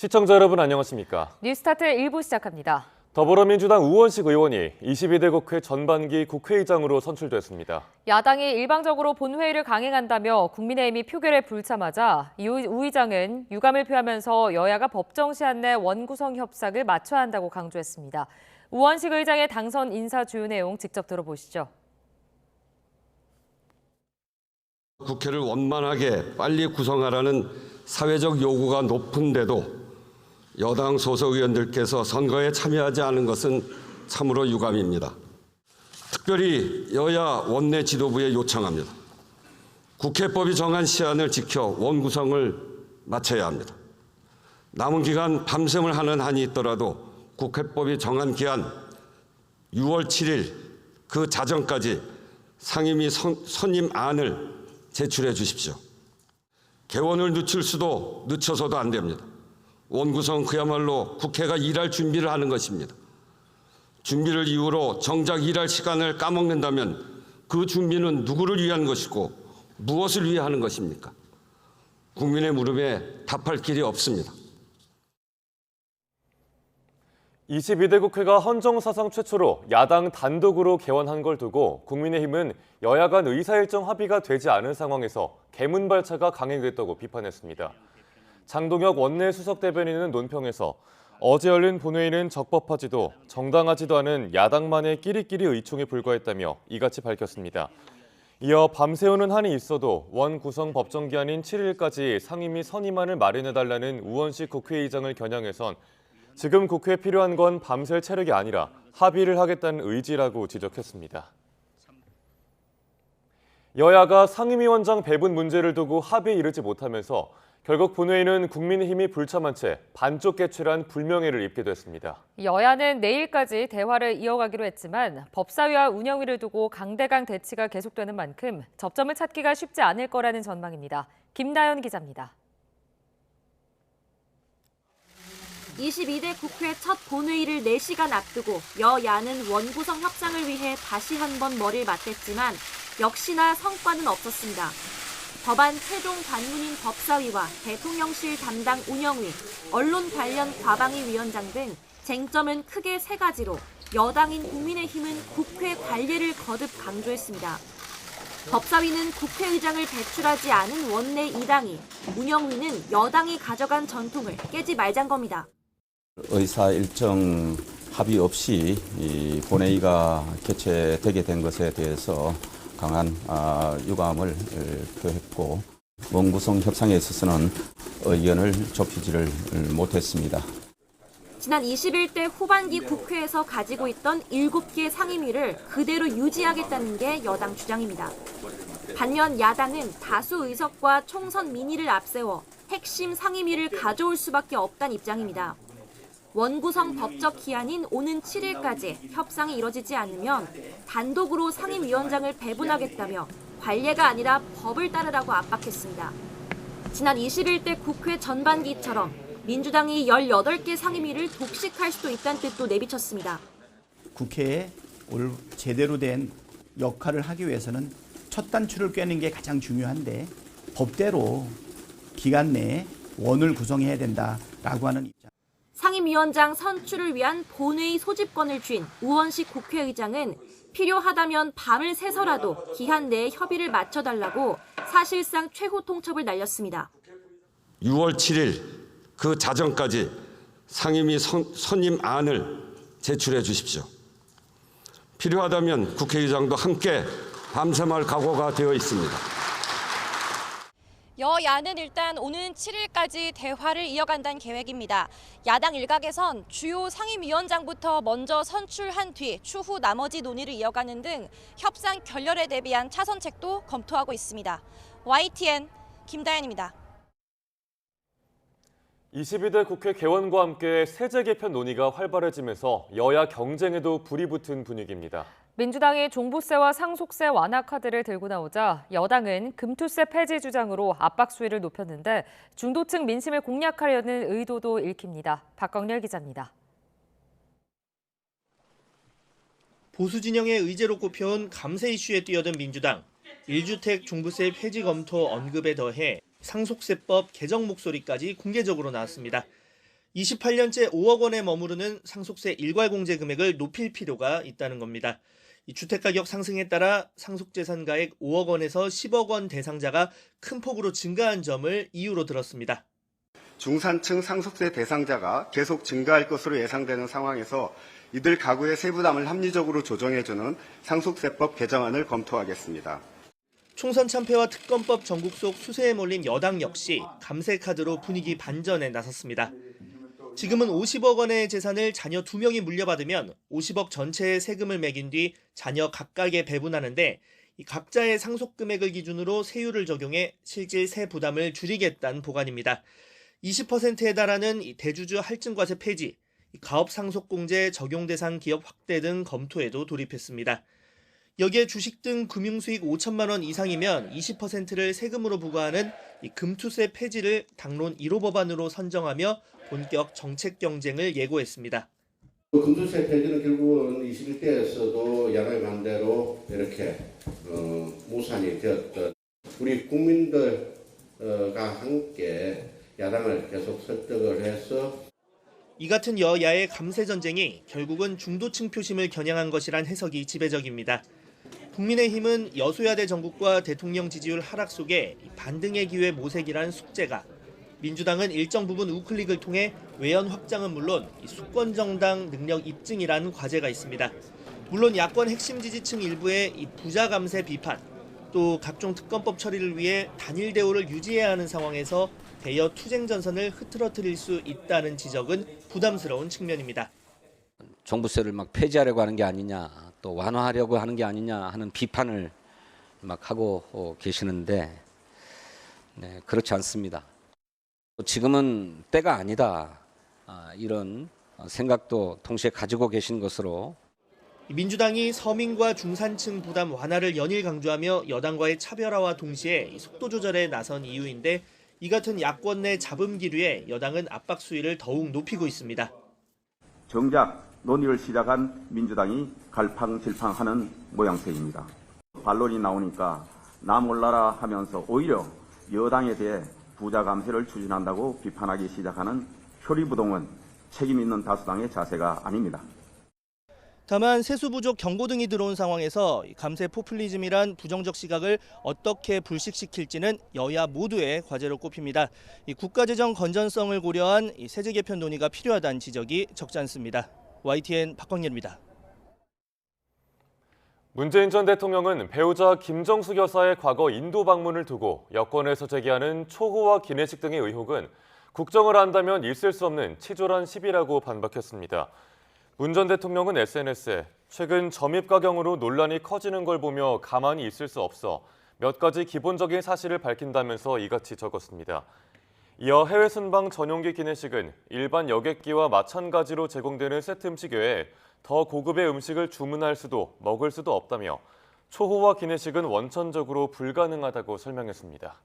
시청자 여러분 안녕하십니까? 뉴스타트 1부 시작합니다. 더불어민주당 우원식 의원이 22대 국회 전반기 국회의장으로 선출됐습니다. 야당이 일방적으로 본회의를 강행한다며 국민의힘이 표결에 불참하자 우 의장은 유감을 표하면서 여야가 법정 시한 내 원구성 협상을 맞춰야 한다고 강조했습니다. 우원식 의장의 당선 인사 주요 내용 직접 들어보시죠. 국회를 원만하게 빨리 구성하라는 사회적 요구가 높은데도 여당 소속 의원들께서 선거에 참여하지 않은 것은 참으로 유감입니다. 특별히 여야 원내 지도부에 요청합니다. 국회법이 정한 시한을 지켜 원구성을 마쳐야 합니다. 남은 기간 밤샘을 하는 한이 있더라도 국회법이 정한 기한 6월 7일 그 자정까지 상임위 선임안을 제출해 주십시오. 개원을 늦춰서도 안 됩니다. 원구성 그야말로 국회가 일할 준비를 하는 것입니다. 준비를 이유로 정작 일할 시간을 까먹는다면 그 준비는 누구를 위한 것이고 무엇을 위해 하는 것입니까? 국민의 물음에 답할 길이 없습니다. 22대 국회가 헌정사상 최초로 야당 단독으로 개원한 걸 두고 국민의힘은 여야 간 의사일정 합의가 되지 않은 상황에서 개문발차가 강행됐다고 비판했습니다. 장동혁 원내수석 대변인은 논평에서 어제 열린 본회의는 적법하지도 정당하지도 않은 야당만의 끼리끼리 의총에 불과했다며 이같이 밝혔습니다. 이어 밤새우는 한이 있어도 원 구성 법정 기한인 7일까지 상임위 선임안을 마련해달라는 우원식 국회의장을 겨냥해선 지금 국회에 필요한 건 밤샐 체력이 아니라 합의를 하겠다는 의지라고 지적했습니다. 여야가 상임위원장 배분 문제를 두고 합의에 이르지 못하면서 결국 본회의는 국민의힘이 불참한 채 반쪽 개최란 불명예를 입게 됐습니다. 여야는 내일까지 대화를 이어가기로 했지만 법사위와 운영위를 두고 강대강 대치가 계속되는 만큼 접점을 찾기가 쉽지 않을 거라는 전망입니다. 김나연 기자입니다. 22대 국회 첫 본회의를 4시간 앞두고 여야는 원구성 협상을 위해 다시 한번 머리를 맞댔지만 역시나 성과는 없었습니다. 법안 최종 관문인 법사위와 대통령실 담당 운영위, 언론 관련 과방위 위원장 등 쟁점은 크게 3가지로 여당인 국민의힘은 국회 관례를 거듭 강조했습니다. 법사위는 국회의장을 배출하지 않은 원내 2당이, 운영위는 여당이 가져간 전통을 깨지 말자는 겁니다. 의사 일정 합의 없이 이 본회의가 개최되게 된 것에 대해서 강한 유감을 표했고 원구성 협상에 있어서는 의견을 좁히지를 못했습니다. 지난 21대 후반기 국회에서 가지고 있던 7개 상임위를 그대로 유지하겠다는 게 여당 주장입니다. 반면 야당은 다수 의석과 총선 민의를 앞세워 핵심 상임위를 가져올 수밖에 없다는 입장입니다. 원구성 법적 기한인 오는 7일까지 협상이 이뤄지지 않으면 단독으로 상임위원장을 배분하겠다며 관례가 아니라 법을 따르라고 압박했습니다. 지난 21대 국회 전반기처럼 민주당이 18개 상임위를 독식할 수도 있다는 뜻도 내비쳤습니다. 국회에 제대로 된 역할을 하기 위해서는 첫 단추를 꿰는 게 가장 중요한데 법대로 기간 내에 원을 구성해야 된다라고 하는 입장. 상임위원장 선출을 위한 본회의 소집권을 쥔 우원식 국회의장은 필요하다면 밤을 새서라도 기한 내에 협의를 맞춰달라고 사실상 최후 통첩을 날렸습니다. 6월 7일 그 자정까지 상임위 선임안을 제출해 주십시오. 필요하다면 국회의장도 함께 밤샘할 각오가 되어 있습니다. 여야는 일단 오는 7일까지 대화를 이어간다는 계획입니다. 야당 일각에선 주요 상임위원장부터 먼저 선출한 뒤 추후 나머지 논의를 이어가는 등 협상 결렬에 대비한 차선책도 검토하고 있습니다. YTN 김다연입니다. 22대 국회 개원과 함께 세제 개편 논의가 활발해지면서 여야 경쟁에도 불이 붙은 분위기입니다. 민주당이 종부세와 상속세 완화 카드를 들고 나오자 여당은 금투세 폐지 주장으로 압박 수위를 높였는데 중도층 민심을 공략하려는 의도도 읽힙니다. 박광렬 기자입니다. 보수 진영의 의제로 꼽혀온 감세 이슈에 뛰어든 민주당. 1주택 종부세 폐지 검토 언급에 더해 상속세법 개정 목소리까지 공개적으로 나왔습니다. 28년째 5억 원에 머무르는 상속세 일괄공제 금액을 높일 필요가 있다는 겁니다. 이 주택가격 상승에 따라 상속재산가액 5억 원에서 10억 원 대상자가 큰 폭으로 증가한 점을 이유로 들었습니다. 중산층 상속세 대상자가 계속 증가할 것으로 예상되는 상황에서 이들 가구의 세부담을 합리적으로 조정해주는 상속세법 개정안을 검토하겠습니다. 총선 참패와 특검법 전국 속 수세에 몰린 여당 역시 감세 카드로 분위기 반전에 나섰습니다. 지금은 50억 원의 재산을 자녀 2명이 물려받으면 50억 전체의 세금을 매긴 뒤 자녀 각각에 배분하는데 각자의 상속 금액을 기준으로 세율을 적용해 실질 세 부담을 줄이겠다는 보관입니다. 20%에 달하는 대주주 할증과세 폐지, 가업 상속공제 적용 대상 기업 확대 등 검토에도 돌입했습니다. 여기에 주식 등 금융수익 5천만 원 이상이면 20%를 세금으로 부과하는 금투세 폐지를 당론 1호 법안으로 선정하며 본격 정책 경쟁을 예고했습니다. 금투세 폐지는 결국은 21대에서도 야당의 반대로 이렇게 무산이 되었던 우리 국민들과 함께 야당을 계속 설득을 해서 이 같은 여야의 감세 전쟁이 결국은 중도층 표심을 겨냥한 것이란 해석이 지배적입니다. 국민의힘은 여소야대 정국과 대통령 지지율 하락 속에 반등의 기회 모색이란 숙제가, 민주당은 일정 부분 우클릭을 통해 외연 확장은 물론 수권정당 능력 입증이라는 과제가 있습니다. 물론 야권 핵심 지지층 일부의 부자 감세 비판, 또 각종 특검법 처리를 위해 단일 대우를 유지해야 하는 상황에서 대여 투쟁 전선을 흐트러뜨릴 수 있다는 지적은 부담스러운 측면입니다. 종부세를 막 폐지하려고 하는 게 아니냐, 또 완화하려고 하는 게 아니냐 하는 비판을 막 하고 계시는데 그렇지 않습니다. 지금은 때가 아니다, 이런 생각도 동시에 가지고 계신 것으로. 민주당이 서민과 중산층 부담 완화를 연일 강조하며 여당과의 차별화와 동시에 속도 조절에 나선 이유인데, 이 같은 야권 내 잡음 기류에 여당은 압박 수위를 더욱 높이고 있습니다. 정작 논의를 시작한 민주당이 갈팡질팡하는 모양새입니다. 반론이 나오니까 나 몰라라 하면서 오히려 여당에 대해 부자 감세를 추진한다고 비판하기 시작하는 표리부동은 책임 있는 다수당의 자세가 아닙니다. 다만 세수 부족 경고 등이 들어온 상황에서 감세 포퓰리즘이란 부정적 시각을 어떻게 불식시킬지는 여야 모두의 과제로 꼽힙니다. 이 국가재정 건전성을 고려한 세제 개편 논의가 필요하다는 지적이 적지 않습니다. YTN 박광렬입니다. 문재인 전 대통령은 배우자 김정숙 여사의 과거 인도 방문을 두고 여권에서 제기하는 초호화 기내식 등의 의혹은 국정을 한다면 있을 수 없는 치졸한 시비라고 반박했습니다. 문 전 대통령은 SNS에 최근 점입 가경으로 논란이 커지는 걸 보며 가만히 있을 수 없어 몇 가지 기본적인 사실을 밝힌다면서 이같이 적었습니다. 이어 해외 순방 전용기 기내식은 일반 여객기와 마찬가지로 제공되는 세트 음식 외에 더 고급의 음식을 주문할 수도 먹을 수도 없다며 초호화 기내식은 원천적으로 불가능하다고 설명했습니다.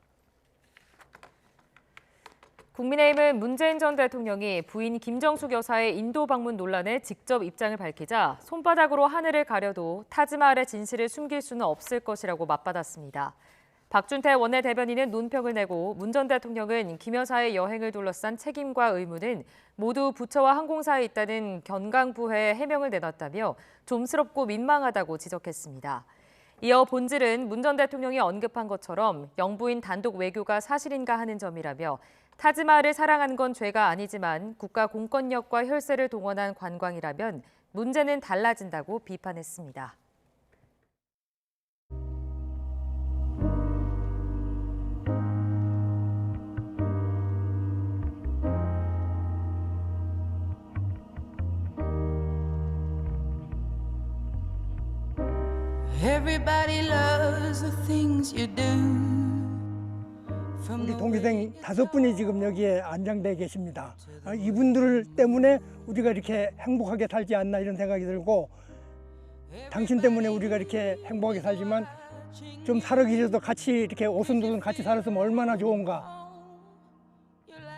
국민의힘은 문재인 전 대통령이 부인 김정숙 여사의 인도 방문 논란에 직접 입장을 밝히자 손바닥으로 하늘을 가려도 타지마할의 진실을 숨길 수는 없을 것이라고 맞받았습니다. 박준태 원내대변인은 논평을 내고 문 전 대통령은 김 여사의 여행을 둘러싼 책임과 의무는 모두 부처와 항공사에 있다는 견강부회의 해명을 내놨다며 좀스럽고 민망하다고 지적했습니다. 이어 본질은 문 전 대통령이 언급한 것처럼 영부인 단독 외교가 사실인가 하는 점이라며 타지마할을 사랑한 건 죄가 아니지만 국가 공권력과 혈세를 동원한 관광이라면 문제는 달라진다고 비판했습니다. Everybody loves the things you do. 우리 동기생 5분이 지금 여기에 안장되어 계십니다. 이분들 때문에 우리가 이렇게 행복하게 살지 않나 이런 생각이 들고, 당신 때문에 우리가 이렇게 행복하게 살지만 좀 살아계셔도 같이 이렇게 오순도순 같이 살았으면 얼마나 좋은가.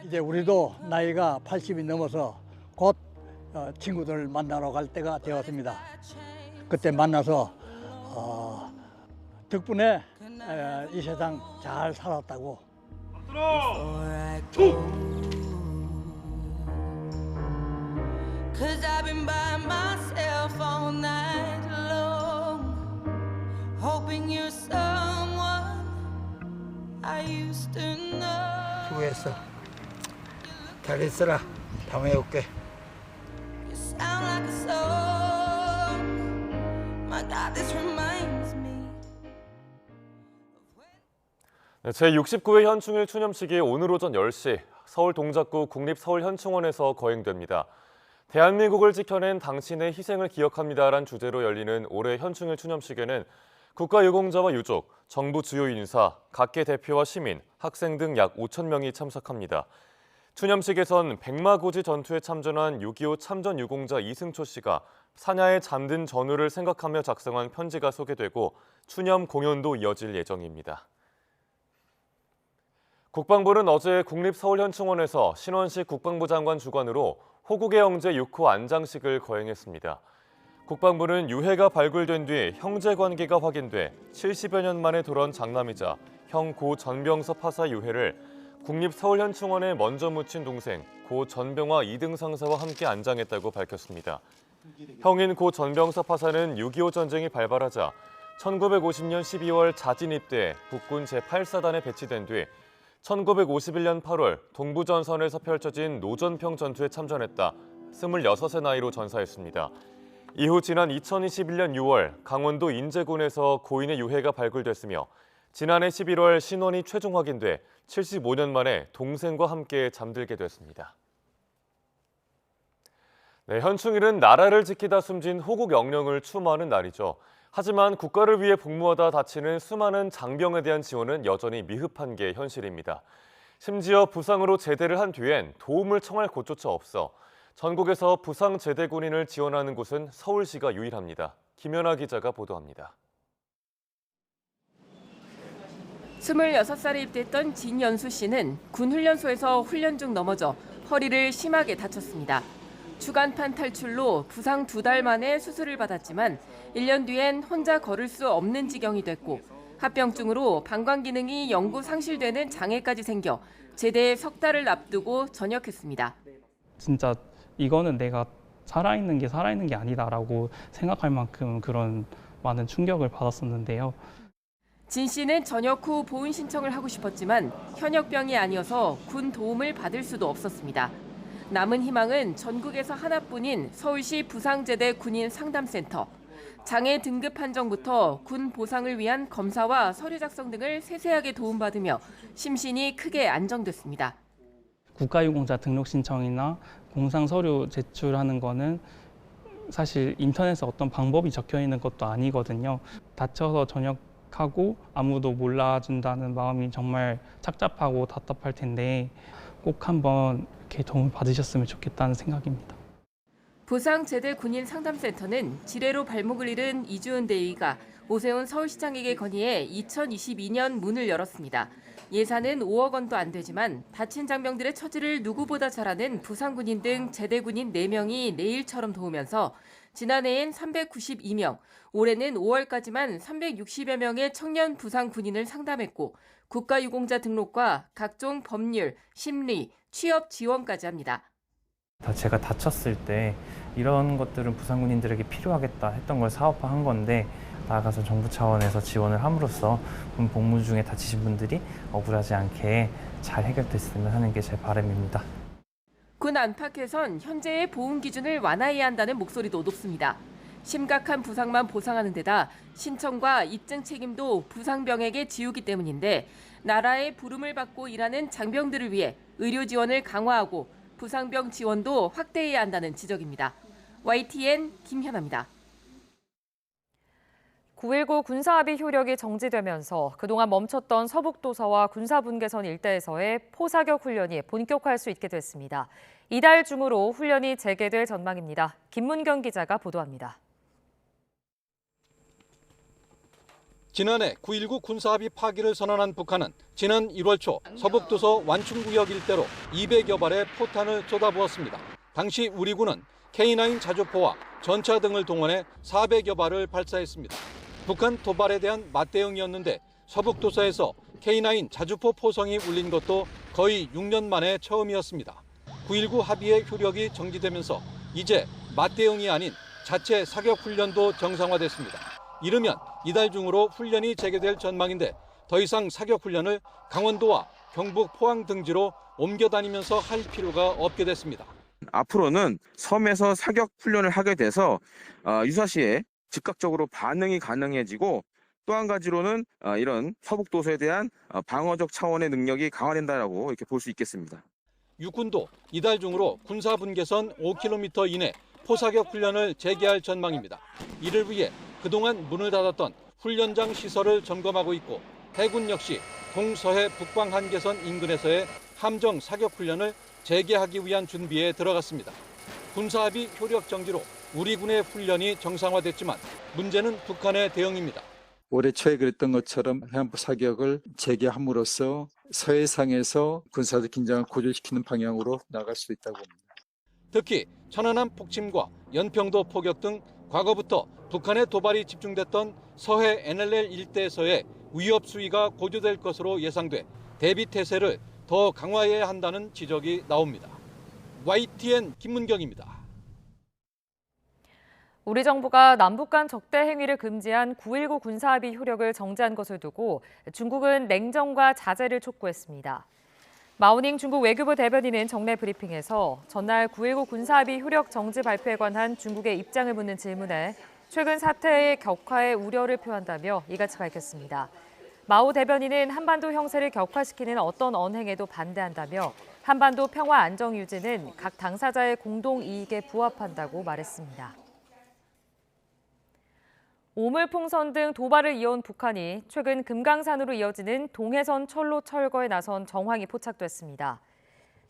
이제 우리도 나이가 80이 넘어서 곧 친구들 만나러 갈 때가 되었습니다. 그때 만나서 덕분에 이 세상 잘 살았다고. 'Cause I've been by myself all night long, hoping you're someone I used to know. 수고했어. 잘 있어라. 다음에 올게. You sound like a song. My God, this reminds me. 제69회 현충일 추념식이 오늘 오전 10시 서울 동작구 국립서울현충원에서 거행됩니다. 대한민국을 지켜낸 당신의 희생을 기억합니다란 주제로 열리는 올해 현충일 추념식에는 국가유공자와 유족, 정부 주요 인사, 각계 대표와 시민, 학생 등 약 5천 명이 참석합니다. 추념식에선 백마고지 전투에 참전한 6.25 참전 유공자 이승초 씨가 사냐에 잠든 전우를 생각하며 작성한 편지가 소개되고 추념 공연도 이어질 예정입니다. 국방부는 어제 국립서울현충원에서 신원식 국방부 장관 주관으로 호국의 형제 6호 안장식을 거행했습니다. 국방부는 유해가 발굴된 뒤 형제 관계가 확인돼 70여 년 만에 돌아온 장남이자 형 고 전병서 파사 유해를 국립서울현충원에 먼저 묻힌 동생 고 전병화 2등 상사와 함께 안장했다고 밝혔습니다. 형인 고 전병서 파사는 6.25 전쟁이 발발하자 1950년 12월 자진 입대해 국군 제8사단에 배치된 뒤 1951년 8월 동부전선에서 펼쳐진 노전평 전투에 참전했다. 26의 나이로 전사했습니다. 이후 지난 2021년 6월 강원도 인제군에서 고인의 유해가 발굴됐으며 지난해 11월 신원이 최종 확인돼 75년 만에 동생과 함께 잠들게 됐습니다. 현충일은 나라를 지키다 숨진 호국 영령을 추모하는 날이죠. 하지만 국가를 위해 복무하다 다치는 수많은 장병에 대한 지원은 여전히 미흡한 게 현실입니다. 심지어 부상으로 제대를 한 뒤엔 도움을 청할 곳조차 없어 전국에서 부상 제대 군인을 지원하는 곳은 서울시가 유일합니다. 김연아 기자가 보도합니다. 26살에 입대했던 진연수 씨는 군 훈련소에서 훈련 중 넘어져 허리를 심하게 다쳤습니다. 주간판 탈출로 부상 2달 만에 수술을 받았지만 1년 뒤엔 혼자 걸을 수 없는 지경이 됐고 합병증으로 방광 기능이 영구 상실되는 장애까지 생겨 제대에 석 달을 앞두고 전역했습니다. 진짜 이거는 내가 살아있는 게 아니다라고 생각할 만큼 그런 많은 충격을 받았었는데요. 진 씨는 전역 후 보훈 신청을 하고 싶었지만 현역병이 아니어서 군 도움을 받을 수도 없었습니다. 남은 희망은 전국에서 하나뿐인 서울시 부상제대 군인 상담센터. 장애 등급 판정부터 군 보상을 위한 검사와 서류 작성 등을 세세하게 도움받으며 심신이 크게 안정됐습니다. 국가유공자 등록 신청이나 공상 서류 제출하는 거는 사실 인터넷에 어떤 방법이 적혀 있는 것도 아니거든요. 다쳐서 전역하고 아무도 몰라준다는 마음이 정말 착잡하고 답답할 텐데 꼭 한번 이렇게 도움을 받으셨으면 좋겠다는 생각입니다. 부상제대 군인 상담센터는 지뢰로 발목을 잃은 이주은 대위가 오세훈 서울시장에게 건의해 2022년 문을 열었습니다. 예산은 5억 원도 안 되지만 다친 장병들의 처지를 누구보다 잘 아는 부상군인 등 제대군인 4명이 내일처럼 도우면서 지난해엔 392명, 올해는 5월까지만 360여 명의 청년 부상군인을 상담했고 국가유공자 등록과 각종 법률, 심리, 취업 지원까지 합니다. 제가 다쳤을 때 이런 것들은 부상군인들에게 필요하겠다 했던 걸 사업화한 건데 나아가서 정부 차원에서 지원을 함으로써 군 복무 중에 다치신 분들이 억울하지 않게 잘 해결됐으면 하는 게 제 바람입니다. 군 안팎에선 현재의 보훈 기준을 완화해야 한다는 목소리도 높습니다. 심각한 부상만 보상하는 데다 신청과 입증 책임도 부상병에게 지우기 때문인데 나라의 부름을 받고 일하는 장병들을 위해 의료 지원을 강화하고 부상병 지원도 확대해야 한다는 지적입니다. YTN 김현아입니다. 9.19 군사합의 효력이 정지되면서 그동안 멈췄던 서북도서와 군사분계선 일대에서의 포사격 훈련이 본격화할 수 있게 됐습니다. 이달 중으로 훈련이 재개될 전망입니다. 김문경 기자가 보도합니다. 지난해 9.19 군사합의 파기를 선언한 북한은 지난 1월 초 서북도서 완충구역 일대로 200여 발의 포탄을 쏟아부었습니다. 당시 우리 군은 K9 자주포와 전차 등을 동원해 400여 발을 발사했습니다. 북한 도발에 대한 맞대응이었는데 서북도서에서 K9 자주포 포성이 울린 것도 거의 6년 만에 처음이었습니다. 9.19 합의의 효력이 정지되면서 이제 맞대응이 아닌 자체 사격 훈련도 정상화됐습니다. 이르면 이달 중으로 훈련이 재개될 전망인데 더 이상 사격 훈련을 강원도와 경북, 포항 등지로 옮겨 다니면서 할 필요가 없게 됐습니다. 앞으로는 섬에서 사격 훈련을 하게 돼서 유사시에 즉각적으로 반응이 가능해지고 또 한 가지로는 이런 서북도서에 대한 방어적 차원의 능력이 강화된다라고 이렇게 볼 수 있겠습니다. 육군도 이달 중으로 군사분계선 5km 이내 포사격 훈련을 재개할 전망입니다. 이를 위해 그동안 문을 닫았던 훈련장 시설을 점검하고 있고 해군 역시 동서해 북방 한계선 인근에서의 함정 사격 훈련을 재개하기 위한 준비에 들어갔습니다. 군사합의 효력 정지로 우리 군의 훈련이 정상화됐지만 문제는 북한의 대응입니다. 올해 초에 그랬던 것처럼 해안부 사격을 재개함으로써 서해상에서 군사적 긴장을 고조시키는 방향으로 나갈 수 있다고 봅니다. 특히 천안함 폭침과 연평도 포격 등 과거부터 북한의 도발이 집중됐던 서해 NLL 일대에서의 위협 수위가 고조될 것으로 예상돼 대비 태세를 더 강화해야 한다는 지적이 나옵니다. YTN 김문경입니다. 우리 정부가 남북 간 적대 행위를 금지한 9.19 군사합의 효력을 정지한 것을 두고 중국은 냉정과 자제를 촉구했습니다. 마오닝 중국 외교부 대변인은 정례 브리핑에서 전날 9.19 군사합의 효력 정지 발표에 관한 중국의 입장을 묻는 질문에 최근 사태의 격화에 우려를 표한다며 이같이 밝혔습니다. 마오 대변인은 한반도 형세를 격화시키는 어떤 언행에도 반대한다며 한반도 평화 안정 유지는 각 당사자의 공동 이익에 부합한다고 말했습니다. 오물풍선 등 도발을 이어온 북한이 최근 금강산으로 이어지는 동해선 철로 철거에 나선 정황이 포착됐습니다.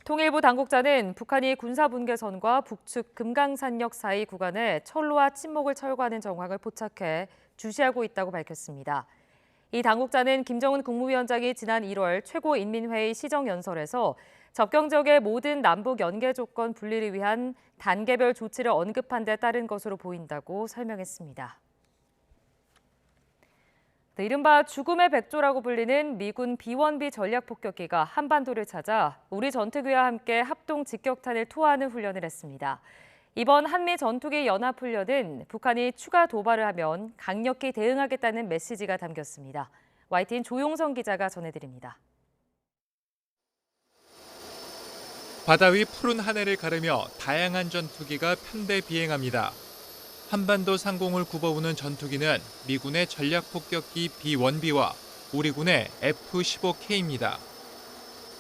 통일부 당국자는 북한이 군사분계선과 북측 금강산역 사이 구간에 철로와 침목을 철거하는 정황을 포착해 주시하고 있다고 밝혔습니다. 이 당국자는 김정은 국무위원장이 지난 1월 최고인민회의 시정연설에서 접경 지역의 모든 남북 연계 조건 분리를 위한 단계별 조치를 언급한 데 따른 것으로 보인다고 설명했습니다. 이른바 죽음의 백조라고 불리는 미군 B-1B 전략폭격기가 한반도를 찾아 우리 전투기와 함께 합동 직격탄을 투하하는 훈련을 했습니다. 이번 한미 전투기 연합훈련은 북한이 추가 도발을 하면 강력히 대응하겠다는 메시지가 담겼습니다. YTN 조용성 기자가 전해드립니다. 바다 위 푸른 하늘을 가르며 다양한 전투기가 편대 비행합니다. 한반도 상공을 굽어오는 전투기는 미군의 전략폭격기 B-1B와 우리군의 F-15K입니다.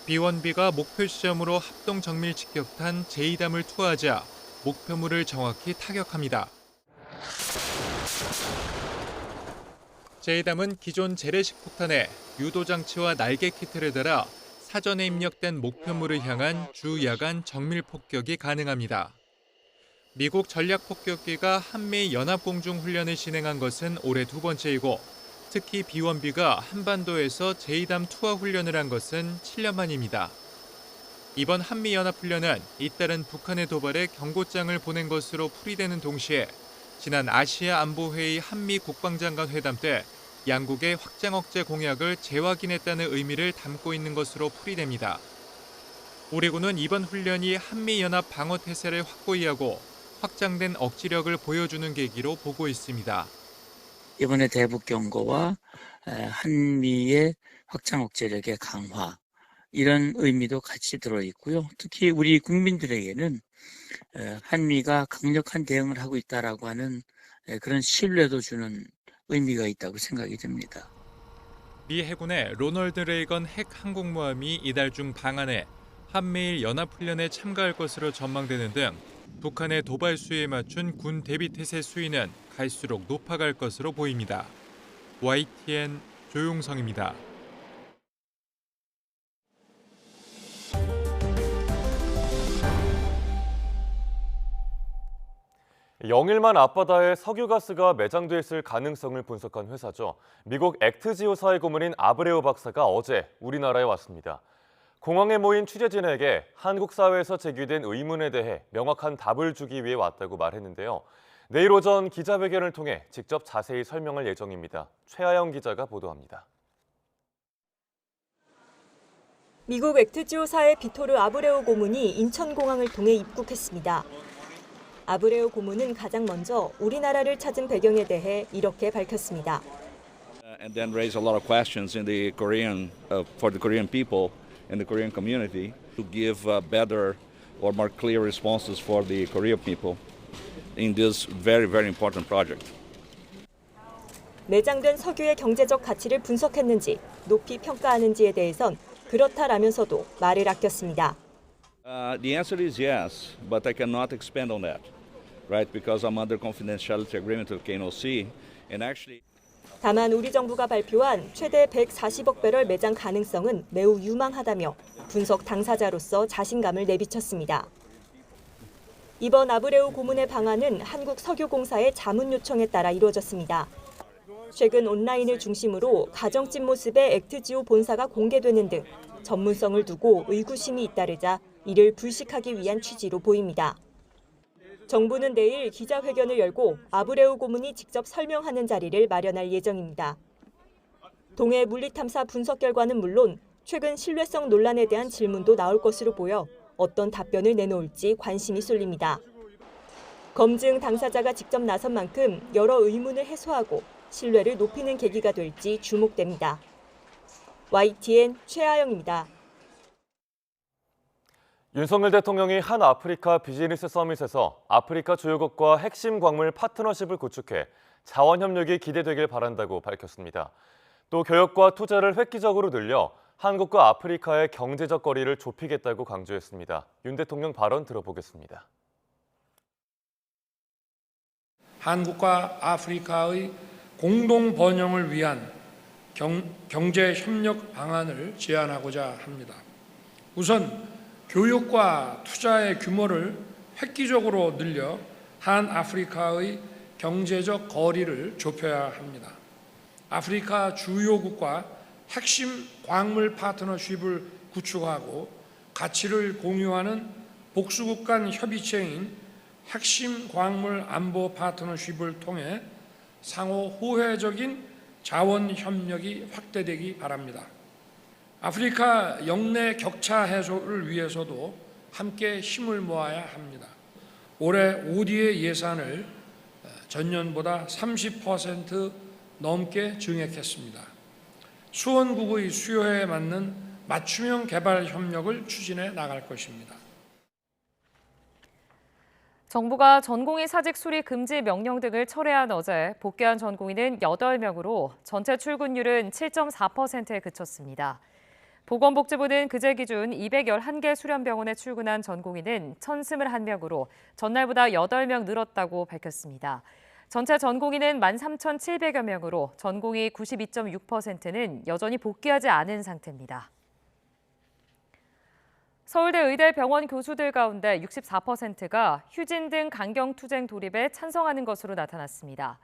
B-1B가 목표 지점으로 합동 정밀 직격탄 제2담을 투하하자 목표물을 정확히 타격합니다. 제2담은 기존 재래식 폭탄에 유도 장치와 날개 키트를 달아 사전에 입력된 목표물을 향한 주야간 정밀 폭격이 가능합니다. 미국 전략폭격기가 한미 연합공중훈련을 진행한 것은 올해 두 번째이고 특히 B-1B가 한반도에서 제2담 투하 훈련을 한 것은 7년 만입니다. 이번 한미연합훈련은 잇따른 북한의 도발에 경고장을 보낸 것으로 풀이되는 동시에 지난 아시아 안보회의 한미 국방장관 회담 때 양국의 확장 억제 공약을 재확인했다는 의미를 담고 있는 것으로 풀이됩니다. 우리 군은 이번 훈련이 한미연합 방어 태세를 확고히 하고 확장된 억지력을 보여주는 계기로 보고 있습니다. 이번에 대북 경고와 한미의 확장 억제력의 강화 이런 의미도 같이 들어있고요. 특히 우리 국민들에게는 한미가 강력한 대응을 하고 있다라고 하는 그런 신뢰도 주는 의미가 있다고 생각이 듭니다. 미 해군의 로널드 레이건 핵 항공모함이 이달 중 방한해 한미일 연합훈련에 참가할 것으로 전망되는 등 북한의 도발 수위에 맞춘 군 대비 태세 수위는 갈수록 높아갈 것으로 보입니다. YTN 조용성입니다. 영일만 앞바다에 석유가스가 매장돼 있을 가능성을 분석한 회사죠. 미국 액트지오사의 고문인 아브레우 박사가 어제 우리나라에 왔습니다. 공항에 모인 취재진에게 한국 사회에서 제기된 의문에 대해 명확한 답을 주기 위해 왔다고 말했는데요. 내일 오전 기자회견을 통해 직접 자세히 설명할 예정입니다. 최하영 기자가 보도합니다. 미국 액트지오사의 비토르 아브레우 고문이 인천공항을 통해 입국했습니다. 아브레우 고문은 가장 먼저 우리나라를 찾은 배경에 대해 이렇게 밝혔습니다. And then raise a lot of questions in the Korean, for the Korean people and the Korean community to give better or more clear responses for the Korean people in this very, very important project. 내장된 석유의 경제적 가치를 분석했는지 높이 평가하는지에 대해선 그렇다라면서도 말을 아꼈습니다. The answer is yes, but I cannot expand on that, right? Because I'm under confidentiality agreement with KNOC, and actually. 다만 우리 정부가 발표한 최대 140억 배럴 매장 가능성은 매우 유망하다며 분석 당사자로서 자신감을 내비쳤습니다. 이번 아브레우 고문의 방안은 한국석유공사의 자문 요청에 따라 이루어졌습니다. 최근 온라인을 중심으로 가정집 모습의 액트지오 본사가 공개되는 등 전문성을 두고 의구심이 잇따르자 이를 불식하기 위한 취지로 보입니다. 정부는 내일 기자회견을 열고 아브레우 고문이 직접 설명하는 자리를 마련할 예정입니다. 동해 물리탐사 분석 결과는 물론 최근 신뢰성 논란에 대한 질문도 나올 것으로 보여 어떤 답변을 내놓을지 관심이 쏠립니다. 검증 당사자가 직접 나선 만큼 여러 의문을 해소하고 신뢰를 높이는 계기가 될지 주목됩니다. YTN 최아영입니다. 윤석열 대통령이 한 아프리카 비즈니스 서밋에서 아프리카 주요국과 핵심 광물 파트너십을 구축해 자원 협력이 기대되길 바란다고 밝혔습니다. 또 교역과 투자를 획기적으로 늘려 한국과 아프리카의 경제적 거리를 좁히겠다고 강조했습니다. 윤 대통령 발언 들어보겠습니다. 한국과 아프리카의 공동 번영을 위한 경제 협력 방안을 제안하고자 합니다. 우선 교육과 투자의 규모를 획기적으로 늘려 한 아프리카의 경제적 거리를 좁혀야 합니다. 아프리카 주요국과 핵심 광물 파트너십을 구축하고 가치를 공유하는 복수국 간 협의체인 핵심 광물 안보 파트너십을 통해 상호 호혜적인 자원 협력이 확대되기 바랍니다. 아프리카 영내 격차 해소를 위해서도 함께 힘을 모아야 합니다. 올해 ODA 예산을 전년보다 30% 넘게 증액했습니다. 수원국의 수요에 맞는 맞춤형 개발 협력을 추진해 나갈 것입니다. 정부가 전공의 사직 수리 금지 명령 등을 철회한 어제 복귀한 전공의는 8명으로 전체 출근율은 7.4%에 그쳤습니다. 보건복지부는 그제 기준 211개 수련병원에 출근한 전공의는 1,021명으로 전날보다 8명 늘었다고 밝혔습니다. 전체 전공의는 13,700여 명으로 전공의 92.6%는 여전히 복귀하지 않은 상태입니다. 서울대 의대 병원 교수들 가운데 64%가 휴진 등 강경투쟁 도입에 찬성하는 것으로 나타났습니다.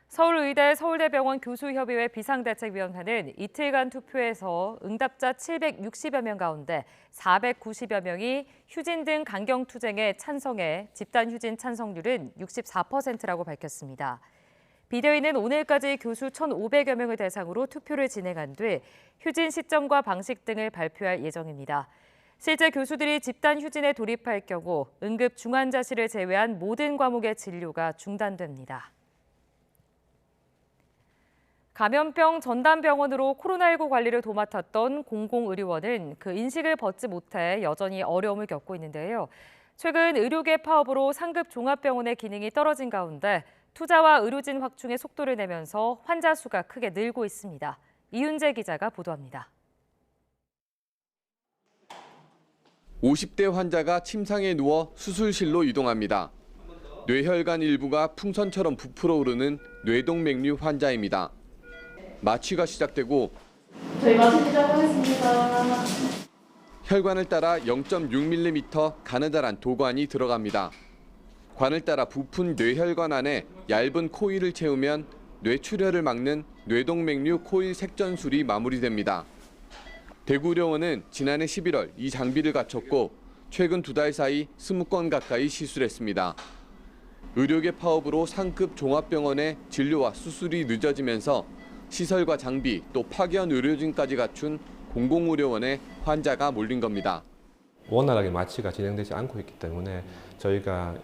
서울의대 서울대병원 교수협의회 비상대책위원회는 이틀간 투표에서 응답자 760여 명 가운데 490여 명이 휴진 등 강경투쟁에 찬성해 집단휴진 찬성률은 64%라고 밝혔습니다. 비대위는 오늘까지 교수 1,500여 명을 대상으로 투표를 진행한 뒤 휴진 시점과 방식 등을 발표할 예정입니다. 실제 교수들이 집단휴진에 돌입할 경우 응급 중환자실을 제외한 모든 과목의 진료가 중단됩니다. 감염병 전담병원으로 코로나19 관리를 도맡았던 공공의료원은 그 인식을 벗지 못해 여전히 어려움을 겪고 있는데요. 최근 의료계 파업으로 상급 종합병원의 기능이 떨어진 가운데 투자와 의료진 확충에 속도를 내면서 환자 수가 크게 늘고 있습니다. 이윤재 기자가 보도합니다. 50대 환자가 침상에 누워 수술실로 이동합니다. 뇌혈관 일부가 풍선처럼 부풀어 오르는 뇌동맥류 환자입니다. 마취가 시작되고 저희 마취 시작하겠습니다. 혈관을 따라 0.6mm 가느다란 도관이 들어갑니다. 관을 따라 부푼 뇌혈관 안에 얇은 코일을 채우면 뇌출혈을 막는 뇌동맥류 코일 색전술이 마무리됩니다. 대구의료원은 지난해 11월 이 장비를 갖췄고 최근 2달 사이 20건 가까이 시술했습니다. 의료계 파업으로 상급 종합병원의 진료와 수술이 늦어지면서 시설과 장비 또 파견 의료진까지 갖춘 공공의료원에 환자가 몰린 겁니다. 원활하게 마취가 진행되지 않고 있기 때문에 저희가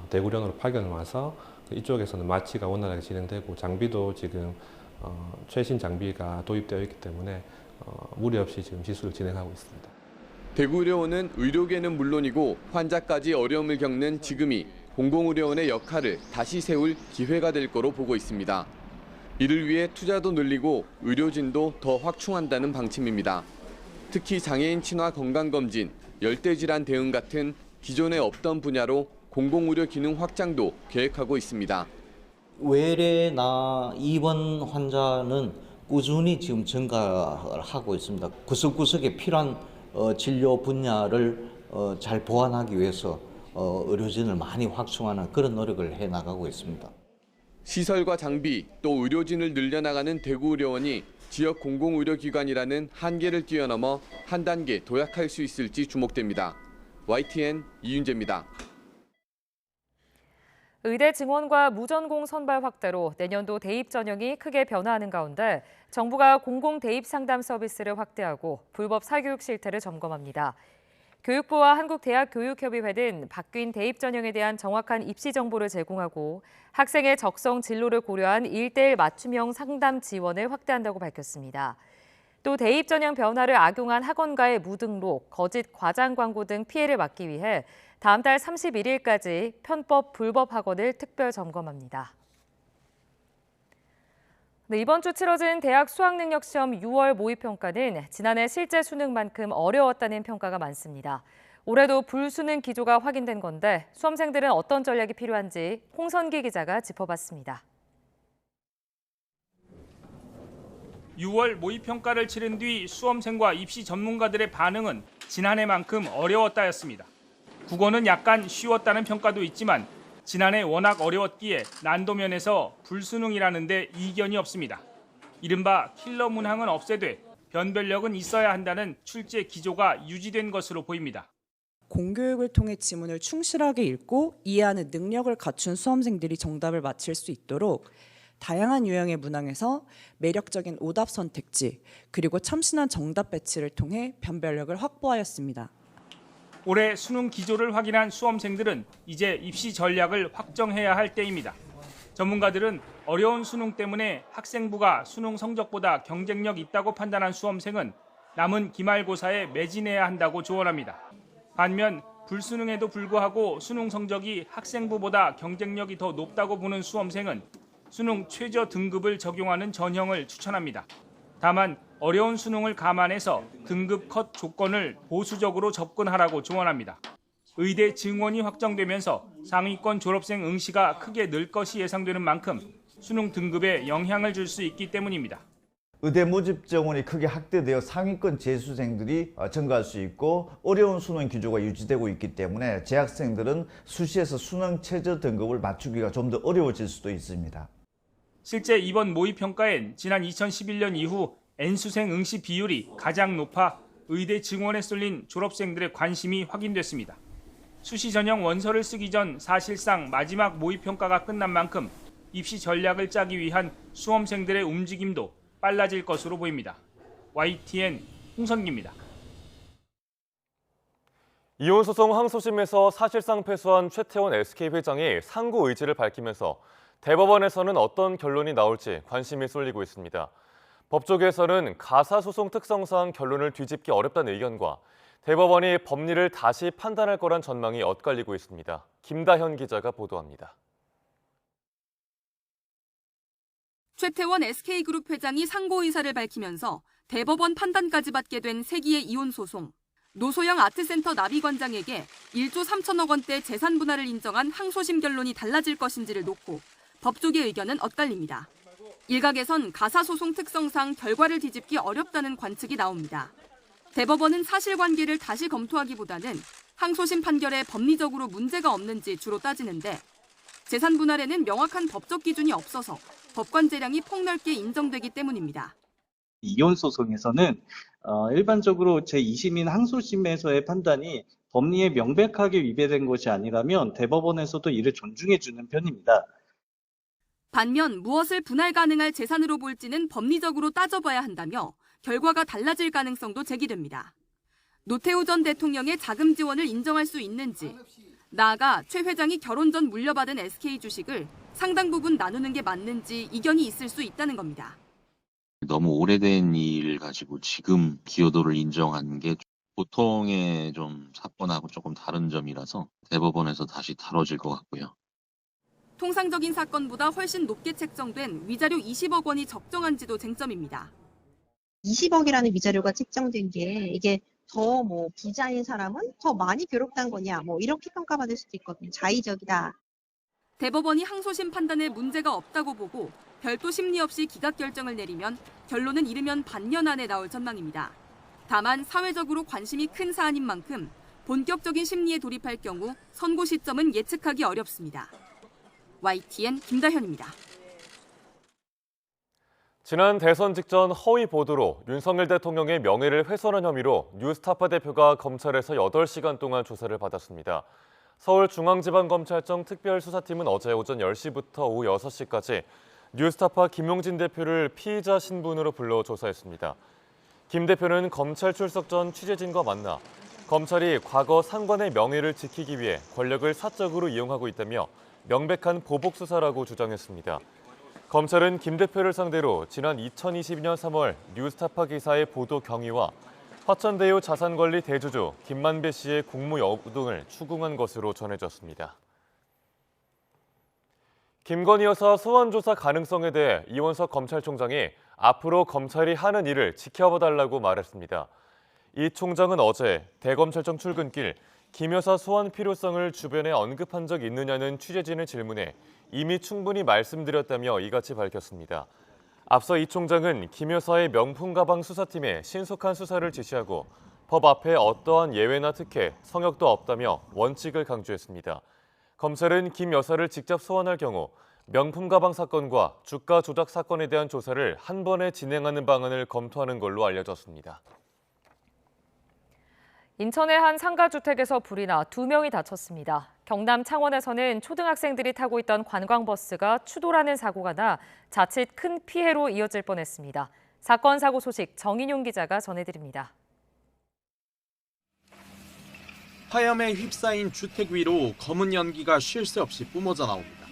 대구련으로 파견을 와서 이쪽에서는 마취가 원활하게 진행되고 장비도 지금 최신 장비가 도입되어 있기 때문에 무리 없이 지금 시술을 진행하고 있습니다. 대구의료원은 의료계는 물론이고 환자까지 어려움을 겪는 지금이 공공의료원의 역할을 다시 세울 기회가 될 거로 보고 있습니다. 이를 위해 투자도 늘리고 의료진도 더 확충한다는 방침입니다. 특히 장애인 친화 건강검진, 열대질환 대응 같은 기존에 없던 분야로 공공의료 기능 확장도 계획하고 있습니다. 외래나 입원 환자는 꾸준히 지금 증가를 하고 있습니다. 구석구석에 필요한 진료 분야를 잘 보완하기 위해서 의료진을 많이 확충하는 그런 노력을 해나가고 있습니다. 시설과 장비, 또 의료진을 늘려나가는 대구의료원이 지역 공공의료기관이라는 한계를 뛰어넘어 한 단계 도약할 수 있을지 주목됩니다. YTN 이윤재입니다. 의대 증원과 무전공 선발 확대로 내년도 대입 전형이 크게 변화하는 가운데 정부가 공공 대입 상담 서비스를 확대하고 불법 사교육 실태를 점검합니다. 교육부와 한국대학교육협의회는 바뀐 대입 전형에 대한 정확한 입시 정보를 제공하고 학생의 적성 진로를 고려한 1:1 맞춤형 상담 지원을 확대한다고 밝혔습니다. 또 대입 전형 변화를 악용한 학원가의 무등록, 거짓 과장 광고 등 피해를 막기 위해 다음 달 31일까지 편법 불법 학원을 특별 점검합니다. 네, 이번 주 치러진 대학 수학능력시험 6월 모의평가는 지난해 실제 수능만큼 어려웠다는 평가가 많습니다. 올해도 불수능 기조가 확인된 건데 수험생들은 어떤 전략이 필요한지 홍선기 기자가 짚어봤습니다. 6월 모의평가를 치른 뒤 수험생과 입시 전문가들의 반응은 지난해만큼 어려웠다였습니다. 국어는 약간 쉬웠다는 평가도 있지만 지난해 워낙 어려웠기에 난도 면에서 불수능이라는 데 이견이 없습니다. 이른바 킬러 문항은 없애되 변별력은 있어야 한다는 출제 기조가 유지된 것으로 보입니다. 공교육을 통해 지문을 충실하게 읽고 이해하는 능력을 갖춘 수험생들이 정답을 맞힐 수 있도록 다양한 유형의 문항에서 매력적인 오답 선택지 그리고 참신한 정답 배치를 통해 변별력을 확보하였습니다. 올해 수능 기조를 확인한 수험생들은 이제 입시 전략을 확정해야 할 때입니다. 전문가들은 어려운 수능 때문에 학생부가 수능 성적보다 경쟁력 있다고 판단한 수험생은 남은 기말고사에 매진해야 한다고 조언합니다. 반면 불수능에도 불구하고 수능 성적이 학생부보다 경쟁력이 더 높다고 보는 수험생은 수능 최저 등급을 적용하는 전형을 추천합니다. 다만 어려운 수능을 감안해서 등급 컷 조건을 보수적으로 접근하라고 조언합니다. 의대 증원이 확정되면서 상위권 졸업생 응시가 크게 늘 것이 예상되는 만큼 수능 등급에 영향을 줄 수 있기 때문입니다. 의대 모집 정원이 크게 확대되어 상위권 재수생들이 증가할 수 있고 어려운 수능 기조가 유지되고 있기 때문에 재학생들은 수시에서 수능 최저 등급을 맞추기가 좀 더 어려워질 수도 있습니다. 실제 이번 모의평가엔 지난 2011년 이후 N수생 응시 비율이 가장 높아 의대 증원에 쏠린 졸업생들의 관심이 확인됐습니다. 수시 전형 원서를 쓰기 전 사실상 마지막 모의평가가 끝난 만큼 입시 전략을 짜기 위한 수험생들의 움직임도 빨라질 것으로 보입니다. YTN 홍선기입니다. 이혼 소송 항소심에서 사실상 패소한 최태원 SK 회장이 상고 의지를 밝히면서 대법원에서는 어떤 결론이 나올지 관심이 쏠리고 있습니다. 법조계에서는 가사소송 특성상 결론을 뒤집기 어렵다는 의견과 대법원이 법리를 다시 판단할 거란 전망이 엇갈리고 있습니다. 김다현 기자가 보도합니다. 최태원 SK그룹 회장이 상고 의사를 밝히면서 대법원 판단까지 받게 된 세기의 이혼 소송. 노소영 아트센터 나비관장에게 1조 3천억 원대 재산 분할을 인정한 항소심 결론이 달라질 것인지를 놓고 법조계 의견은 엇갈립니다. 일각에선 가사소송 특성상 결과를 뒤집기 어렵다는 관측이 나옵니다. 대법원은 사실관계를 다시 검토하기보다는 항소심 판결에 법리적으로 문제가 없는지 주로 따지는데 재산 분할에는 명확한 법적 기준이 없어서 법관 재량이 폭넓게 인정되기 때문입니다. 이혼 소송에서는 일반적으로 제2심인 항소심에서의 판단이 법리에 명백하게 위배된 것이 아니라면 대법원에서도 이를 존중해 주는 편입니다. 반면 무엇을 분할 가능할 재산으로 볼지는 법리적으로 따져봐야 한다며 결과가 달라질 가능성도 제기됩니다. 노태우 전 대통령의 자금 지원을 인정할 수 있는지, 나아가 최 회장이 결혼 전 물려받은 SK 주식을 상당 부분 나누는 게 맞는지 이견이 있을 수 있다는 겁니다. 너무 오래된 일 가지고 지금 기여도를 인정하는 게 보통의 좀 사건하고 조금 다른 점이라서 대법원에서 다시 다뤄질 것 같고요. 통상적인 사건보다 훨씬 높게 책정된 위자료 20억 원이 적정한지도 쟁점입니다. 20억이라는 위자료가 책정된 게 이게 더 뭐 부자인 사람은 더 많이 괴롭다는 거냐 뭐 이렇게 평가받을 수도 있거든요. 자의적이다. 대법원이 항소심 판단에 문제가 없다고 보고 별도 심리 없이 기각 결정을 내리면 결론은 이르면 반년 안에 나올 전망입니다. 다만 사회적으로 관심이 큰 사안인 만큼 본격적인 심리에 돌입할 경우 선고 시점은 예측하기 어렵습니다. YTN 김다현입니다. 지난 대선 직전 허위 보도로 윤석열 대통령의 명예를 훼손한 혐의로 뉴스타파 대표가 검찰에서 8시간 동안 조사를 받았습니다. 서울중앙지방검찰청 특별수사팀은 어제 오전 10시부터 오후 6시까지 뉴스타파 김용진 대표를 피의자 신분으로 불러 조사했습니다. 김 대표는 검찰 출석 전 취재진과 만나 검찰이 과거 상관의 명예를 지키기 위해 권력을 사적으로 이용하고 있다며 명백한 보복 수사라고 주장했습니다. 검찰은 김 대표를 상대로 지난 2022년 3월 뉴스타파 기사의 보도 경위와 화천대유 자산관리 대주주 김만배 씨의 공무 여부 등을 추궁한 것으로 전해졌습니다. 김건희 여사 소환 조사 가능성에 대해 이원석 검찰총장이 앞으로 검찰이 하는 일을 지켜봐달라고 말했습니다. 이 총장은 어제 대검찰청 출근길 김 여사 소환 필요성을 주변에 언급한 적 있느냐는 취재진의 질문에 이미 충분히 말씀드렸다며 이같이 밝혔습니다. 앞서 이 총장은 김 여사의 명품 가방 수사팀에 신속한 수사를 지시하고 법 앞에 어떠한 예외나 특혜, 성역도 없다며 원칙을 강조했습니다. 검찰은 김 여사를 직접 소환할 경우 명품 가방 사건과 주가 조작 사건에 대한 조사를 한 번에 진행하는 방안을 검토하는 걸로 알려졌습니다. 인천의 한 상가주택에서 불이 나 2명이 다쳤습니다. 경남 창원에서는 초등학생들이 타고 있던 관광버스가 추돌하는 사고가 나 자칫 큰 피해로 이어질 뻔했습니다. 사건 사고 소식 정인용 기자가 전해드립니다. 화염에 휩싸인 주택 위로 검은 연기가 쉴 새 없이 뿜어져 나옵니다.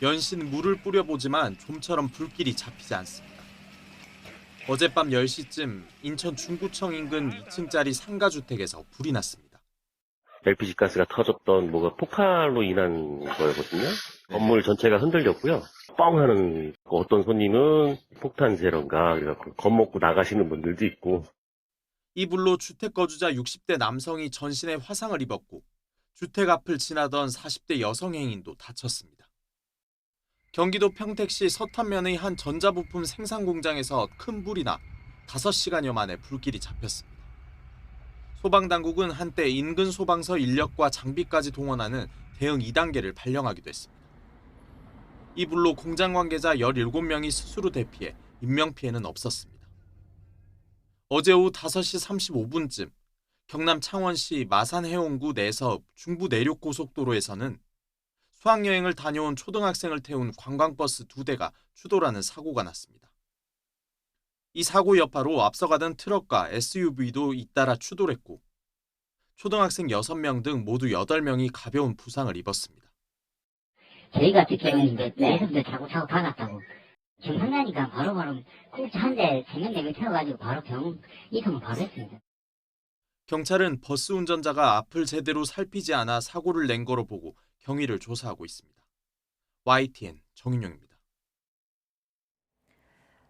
연신 물을 뿌려보지만 좀처럼 불길이 잡히지 않습니다. 어젯밤 10시쯤 인천 중구청 인근 2층짜리 상가주택에서 불이 났습니다. LPG 가스가 터졌던 뭐가 폭발로 인한 거였거든요. 건물 전체가 흔들렸고요. 뻥 하는 어떤 손님은 폭탄 재런가 그래갖고 겁먹고 나가시는 분들도 있고. 이 불로 주택 거주자 60대 남성이 전신에 화상을 입었고 주택 앞을 지나던 40대 여성 행인도 다쳤습니다. 경기도 평택시 서탄면의 한 전자부품 생산 공장에서 큰 불이 나 5시간여 만에 불길이 잡혔습니다. 소방당국은 한때 인근 소방서 인력과 장비까지 동원하는 대응 2단계를 발령하기도 했습니다. 이 불로 공장 관계자 17명이 스스로 대피해 인명피해는 없었습니다. 어제 오후 5시 35분쯤 경남 창원시 마산해운구 내섭 중부 내륙고속도로에서는 수학여행을 다녀온 초등학생을 태운 관광버스 2대가 추돌하는 사고가 났습니다. 이 사고 여파로 앞서가던 트럭과 SUV도 잇따라 추돌했고 초등학생 6명 등 모두 8명이 가벼운 부상을 입었습니다. 저희가 듣기로는 내에서부터 자꾸 박았다고 경상나니까 바로바로 꼭 한 대 생명대를 태워가지고 바로 병원 이송을 바로 했습니다. 경찰은 버스 운전자가 앞을 제대로 살피지 않아 사고를 낸 거로 보고 경위를 조사하고 있습니다. YTN 정인용입니다.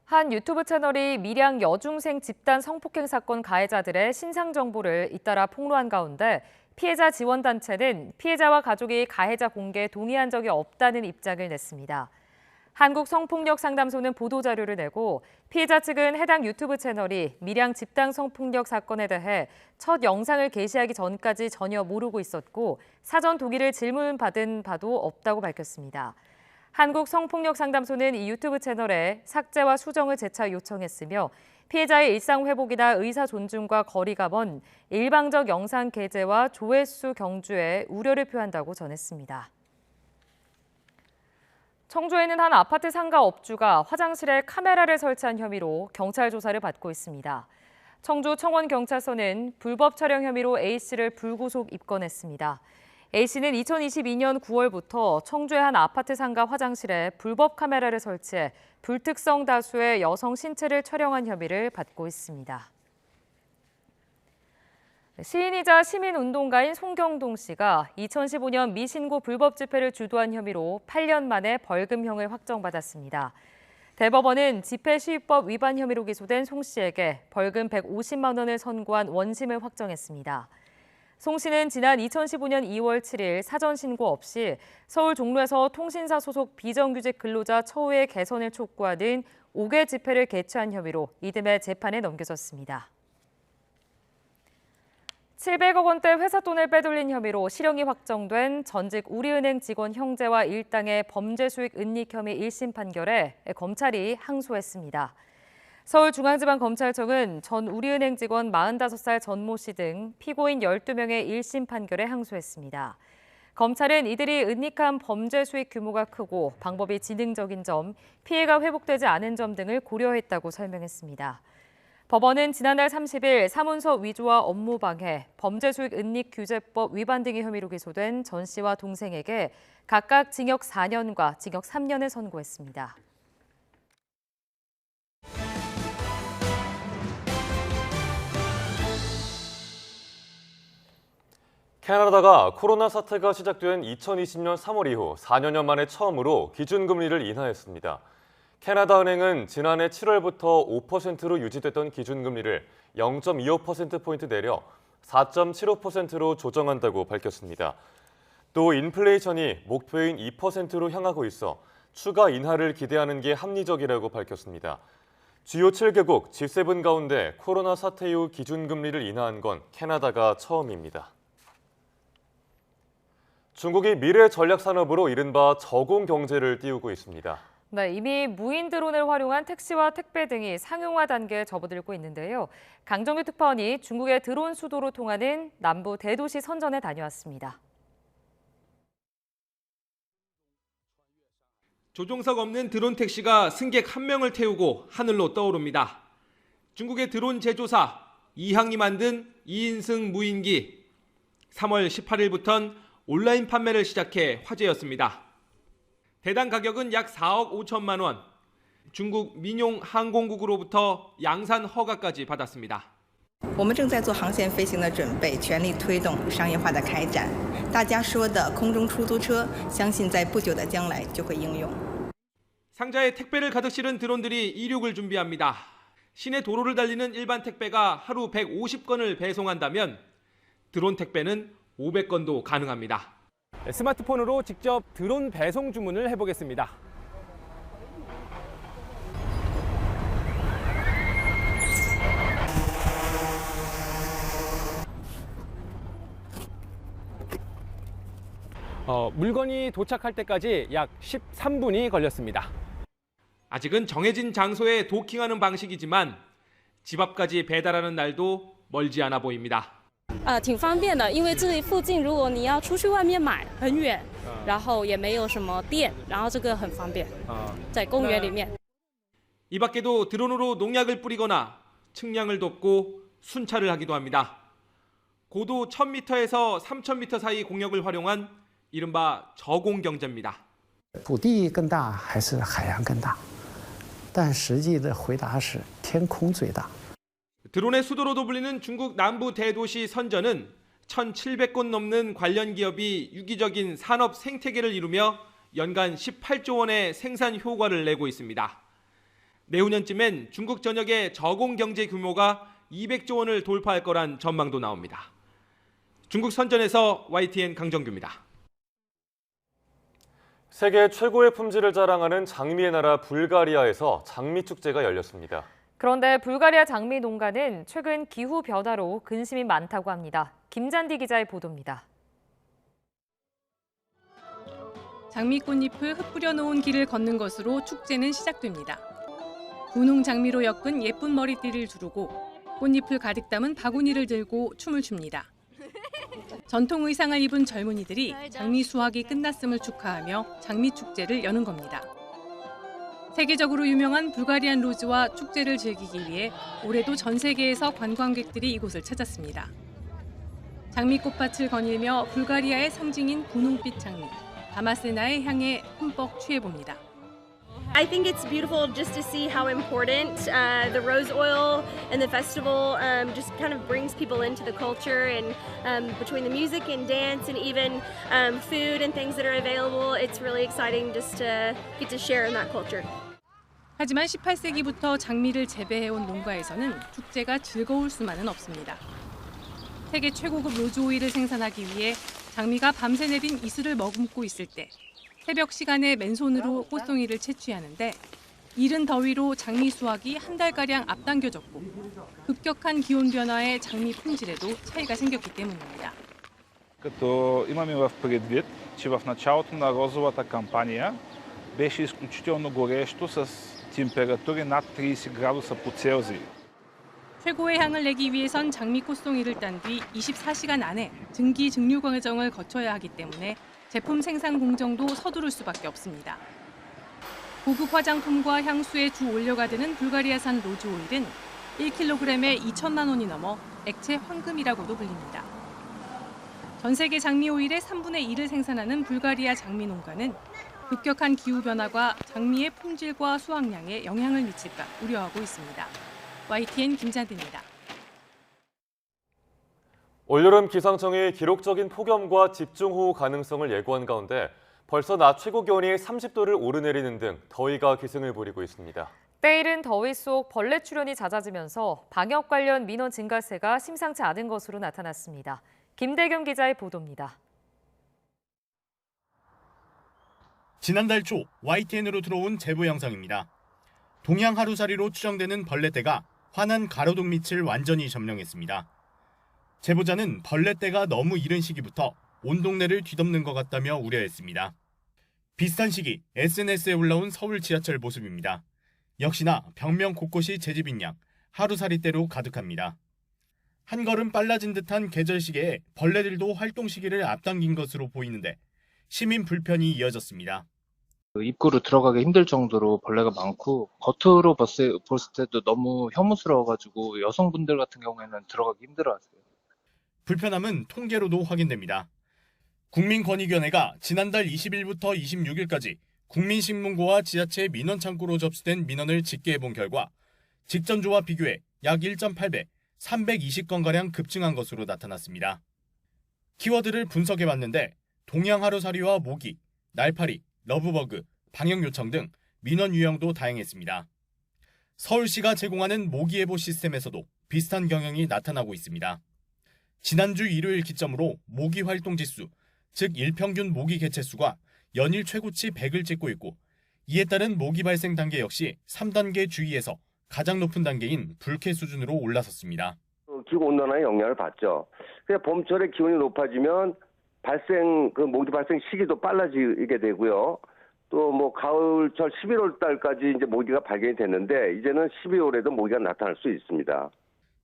한 유튜브 채널이 밀양 여중생 집단 성폭행 사건 가해자들의 신상 정보를 잇따라 폭로한 가운데 피해자 지원단체는 피해자와 가족이 가해자 공개에 동의한 적이 없다는 입장을 냈습니다. 한국성폭력상담소는 보도자료를 내고 피해자 측은 해당 유튜브 채널이 밀양 집단 성폭력 사건에 대해 첫 영상을 게시하기 전까지 전혀 모르고 있었고 사전 동의를 질문받은 바도 없다고 밝혔습니다. 한국성폭력상담소는 이 유튜브 채널에 삭제와 수정을 재차 요청했으며 피해자의 일상 회복이나 의사 존중과 거리가 먼 일방적 영상 게재와 조회수 경주에 우려를 표한다고 전했습니다. 청주에는 한 아파트 상가 업주가 화장실에 카메라를 설치한 혐의로 경찰 조사를 받고 있습니다. 청주 청원경찰서는 불법 촬영 혐의로 A씨를 불구속 입건했습니다. A씨는 2022년 9월부터 청주의 한 아파트 상가 화장실에 불법 카메라를 설치해 불특성 다수의 여성 신체를 촬영한 혐의를 받고 있습니다. 시인이자 시민운동가인 송경동 씨가 2015년 미신고 불법 집회를 주도한 혐의로 8년 만에 벌금형을 확정받았습니다. 대법원은 집회시위법 위반 혐의로 기소된 송 씨에게 벌금 150만 원을 선고한 원심을 확정했습니다. 송 씨는 지난 2015년 2월 7일 사전 신고 없이 서울 종로에서 통신사 소속 비정규직 근로자 처우의 개선을 촉구하는 5개 집회를 개최한 혐의로 이듬해 재판에 넘겨졌습니다. 700억 원대 회사 돈을 빼돌린 혐의로 실형이 확정된 전직 우리은행 직원 형제와 일당의 범죄 수익 은닉 혐의 1심 판결에 검찰이 항소했습니다. 서울중앙지방검찰청은 전 우리은행 직원 45살 전모 씨 등 피고인 12명의 1심 판결에 항소했습니다. 검찰은 이들이 은닉한 범죄 수익 규모가 크고 방법이 지능적인 점, 피해가 회복되지 않은 점 등을 고려했다고 설명했습니다. 법원은 지난달 30일 사문서 위조와 업무방해, 범죄수익 은닉규제법 위반 등의 혐의로 기소된 전 씨와 동생에게 각각 징역 4년과 징역 3년을 선고했습니다. 캐나다가 코로나 사태가 시작된 2020년 3월 이후 4년여 만에 처음으로 기준금리를 인하했습니다. 캐나다은행은 지난해 7월부터 5%로 유지됐던 기준금리를 0.25%포인트 내려 4.75%로 조정한다고 밝혔습니다. 또 인플레이션이 목표인 2%로 향하고 있어 추가 인하를 기대하는 게 합리적이라고 밝혔습니다. 주요 7개국 G7 가운데 코로나 사태 이후 기준금리를 인하한 건 캐나다가 처음입니다. 중국이 미래 전략 산업으로 이른바 저공 경제를 띄우고 있습니다. 네, 이미 무인 드론을 활용한 택시와 택배 등이 상용화 단계에 접어들고 있는데요. 강정규 특파원이 중국의 드론 수도로 통하는 남부 대도시 선전에 다녀왔습니다. 조종석 없는 드론 택시가 승객 1명을 태우고 하늘로 떠오릅니다. 중국의 드론 제조사 이항이 만든 2인승 무인기. 3월 18일부터는 온라인 판매를 시작해 화제였습니다. 대당 가격은 약 4억 5천만 원. 중국 민용 항공국으로부터 양산 허가까지 받았습니다. 我们正在做航线飞行的准备，全力推动商业化的开展。大家说的空中出租车，相信在不久的将来就会应用。 상자에 택배를 가득 실은 드론들이 이륙을 준비합니다. 시내 도로를 달리는 일반 택배가 하루 150건을 배송한다면 드론 택배는 500건도 가능합니다. 스마트폰으로 직접 드론 배송 주문을 해보겠습니다. 물건이 도착할 때까지 약 13분이 걸렸습니다. 아직은 정해진 장소에 도킹하는 방식이지만 집 앞까지 배달하는 날도 멀지 않아 보입니다. 挺方便的，因为这里附近如果你要出去外面买很远，然后也没有什么店，然后这个很方便，在公园里面。 이 밖에도 드론으로 농약을 뿌리거나 측량을 돕고 순찰을 하기도 합니다. 고도 1000m에서 3000m 사이 공역을 활용한 이른바 저공 경제입니다. 土地更大还是海洋更大？但实际的回答是天空最大。 드론의 수도로도 불리는 중국 남부 대도시 선전은 1,700곳 넘는 관련 기업이 유기적인 산업 생태계를 이루며 연간 18조 원의 생산 효과를 내고 있습니다. 내후년쯤엔 중국 전역의 저공 경제 규모가 200조 원을 돌파할 거란 전망도 나옵니다. 중국 선전에서 YTN 강정규입니다. 세계 최고의 품질을 자랑하는 장미의 나라 불가리아에서 장미축제가 열렸습니다. 그런데 불가리아 장미 농가는 최근 기후 변화로 근심이 많다고 합니다. 김잔디 기자의 보도입니다. 장미꽃잎을 흩뿌려 놓은 길을 걷는 것으로 축제는 시작됩니다. 분홍 장미로 엮은 예쁜 머리띠를 두르고 꽃잎을 가득 담은 바구니를 들고 춤을 춥니다. 전통 의상을 입은 젊은이들이 장미 수확이 끝났음을 축하하며 장미 축제를 여는 겁니다. 세계적으로 유명한 불가리안 로즈와 축제를 즐기기 위해 올해도 전 세계에서 관광객들이 이곳을 찾았습니다. 장미꽃밭을 거닐며 불가리아의 상징인 분홍빛 장미, 다마세나의 향에 흠뻑 취해봅니다. I think it's beautiful just to see how important the rose oil and the festival just kind of brings people into the culture, and between the music and dance and even food and things that are available, it's really exciting just to get to share in that culture. 하지만 18세기부터 장미를 재배해온 농가에서는 축제가 즐거울 수만은 없습니다. 세계 최고급 로즈 오일을 생산하기 위해 장미가 밤새 내린 이슬을 머금고 있을 때 새벽 시간에 맨손으로 꽃송이를 채취하는데 이른 더위로 장미 수확이 한 달가량 앞당겨졌고 급격한 기온 변화에 장미 품질에도 차이가 생겼기 때문입니다. Като имаме в предвид, че в началото на розовата кампания беше изключително горещо с температури над 30 градуса по Целзий. 최고의 향을 내기 위해선 장미 꽃송이를 딴 뒤 24시간 안에 증기 증류 과정을 거쳐야 하기 때문에 제품 생산 공정도 서두를 수밖에 없습니다. 고급 화장품과 향수의 주 원료가 되는 불가리아산 로즈 오일은 1kg에 2천만 원이 넘어 액체 황금이라고도 불립니다. 전 세계 장미 오일의 3분의 1을 생산하는 불가리아 장미 농가는 급격한 기후 변화가 장미의 품질과 수확량에 영향을 미칠까 우려하고 있습니다. YTN 김찬드입니다. 올여름 기상청이 기록적인 폭염과 집중호우 가능성을 예고한 가운데 벌써 낮 최고 기온이 30도를 오르내리는 등 더위가 기승을 부리고 있습니다. 때이른 더위 속 벌레 출현이 잦아지면서 방역 관련 민원 증가세가 심상치 않은 것으로 나타났습니다. 김대겸 기자의 보도입니다. 지난달 초 YTN으로 들어온 제보 영상입니다. 동양 하루살이로 추정되는 벌레떼가 환한 가로등 밑을 완전히 점령했습니다. 제보자는 벌레떼가 너무 이른 시기부터 온 동네를 뒤덮는 것 같다며 우려했습니다. 비슷한 시기 SNS에 올라온 서울 지하철 모습입니다. 역시나 벽면 곳곳이 제집인 양 하루살이떼로 가득합니다. 한 걸음 빨라진 듯한 계절 시기에 벌레들도 활동 시기를 앞당긴 것으로 보이는데 시민 불편이 이어졌습니다. 입구로 들어가기 힘들 정도로 벌레가 많고 겉으로 봤을 때도 너무 혐오스러워가지고 여성분들 같은 경우에는 들어가기 힘들어하세요. 불편함은 통계로도 확인됩니다. 국민권익위원회가 지난달 20일부터 26일까지 국민신문고와 지자체 민원창구로 접수된 민원을 집계해본 결과 직전주와 비교해 약 1.8배, 320건가량 급증한 것으로 나타났습니다. 키워드를 분석해봤는데 동양하루살이와 모기, 날파리, 러브버그, 방역요청 등 민원 유형도 다양했습니다. 서울시가 제공하는 모기예보 시스템에서도 비슷한 경향이 나타나고 있습니다. 지난주 일요일 기점으로 모기 활동 지수, 즉 일평균 모기 개체수가 연일 최고치 100을 찍고 있고 이에 따른 모기 발생 단계 역시 3단계 주의에서 가장 높은 단계인 불쾌 수준으로 올라섰습니다. 기후온난화의 영향을 받죠. 그냥 봄철에 기온이 높아지면 모기 발생 시기도 빨라지게 되고요. 또 가을철 11월 달까지 이제 모기가 발견이 됐는데 이제는 12월에도 모기가 나타날 수 있습니다.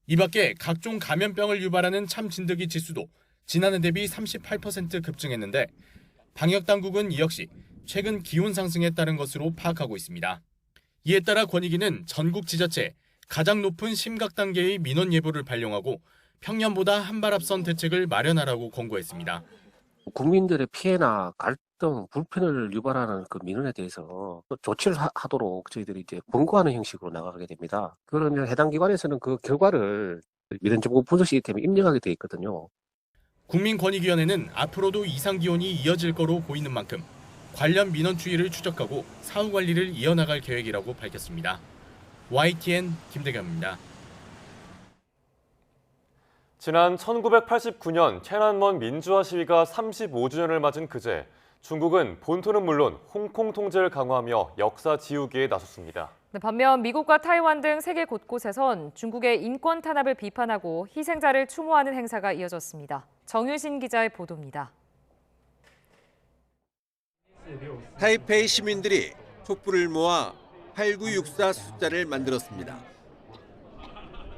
이 밖에 각종 감염병을 유발하는 참진드기 지수도 지난해 대비 38% 급증했는데 방역당국은 이 역시 최근 기온 상승에 따른 것으로 파악하고 있습니다. 이에 따라 권익위는 전국 지자체에 가장 높은 심각 단계의 민원 예보를 발령하고 평년보다 한 발 앞선 대책을 마련하라고 권고했습니다. 국민들의 피해나 갈등, 불편을 유발하는 그 민원에 대해서 조치를 하도록 저희들이 이제 권고하는 형식으로 나가게 됩니다. 그러면 해당 기관에서는 그 결과를 민원정보 분석 시스템에 입력하게 돼 있거든요. 국민권익위원회는 앞으로도 이상 기온이 이어질 거로 보이는 만큼 관련 민원 추이를 추적하고 사후 관리를 이어나갈 계획이라고 밝혔습니다. YTN 김대겸입니다. 지난 1989년天安门 민주화 시위가 35주년을 맞은 그제 중국은 본토는 물론 홍콩 통제를 강화하며 역사 지우기에 나섰습니다. 반면 미국과 타이완 등 세계 곳곳에선 중국의 인권 탄압을 비판하고 희생자를 추모하는 행사가 이어졌습니다. 정유신 기자의 보도입니다. 타이페이 시민들이 촛불을 모아 8964 숫자를 만들었습니다.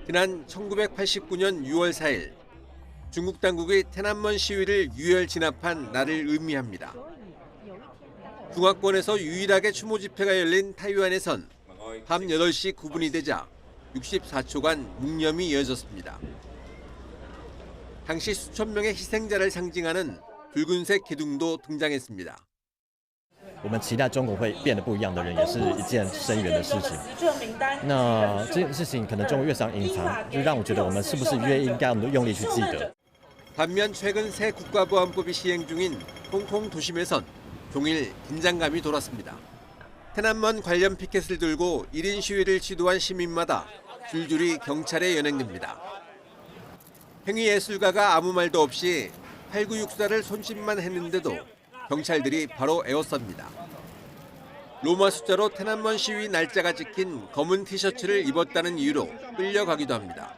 지난 1989년 6월 4일 중국 당국의天安门 시위를 유혈 진압한 날을 의미합니다. 중화권에서 유일하게 추모 집회가 열린 타이완에선 밤 8시 9분이 되자 64초간 묵념이 이어졌습니다. 당시 수천 명의 희생자를 상징하는 붉은색 기둥도 등장했습니다. 我们期待中国会变得不一样的人，也是一件深远的事情。那这件事情可能中国越想隐藏，就让我觉得我们是不是越应该用力去记得。 반면 최근 새 국가보안법이 시행 중인 홍콩 도심에선 종일 긴장감이 돌았습니다. 테난먼 관련 피켓을 들고 1인 시위를 시도한 시민마다 줄줄이 경찰에 연행됩니다. 행위예술가가 아무 말도 없이 8964를 손짓만 했는데도 경찰들이 바로 에워쌉니다. 로마 숫자로 테난먼 시위 날짜가 찍힌 검은 티셔츠를 입었다는 이유로 끌려가기도 합니다.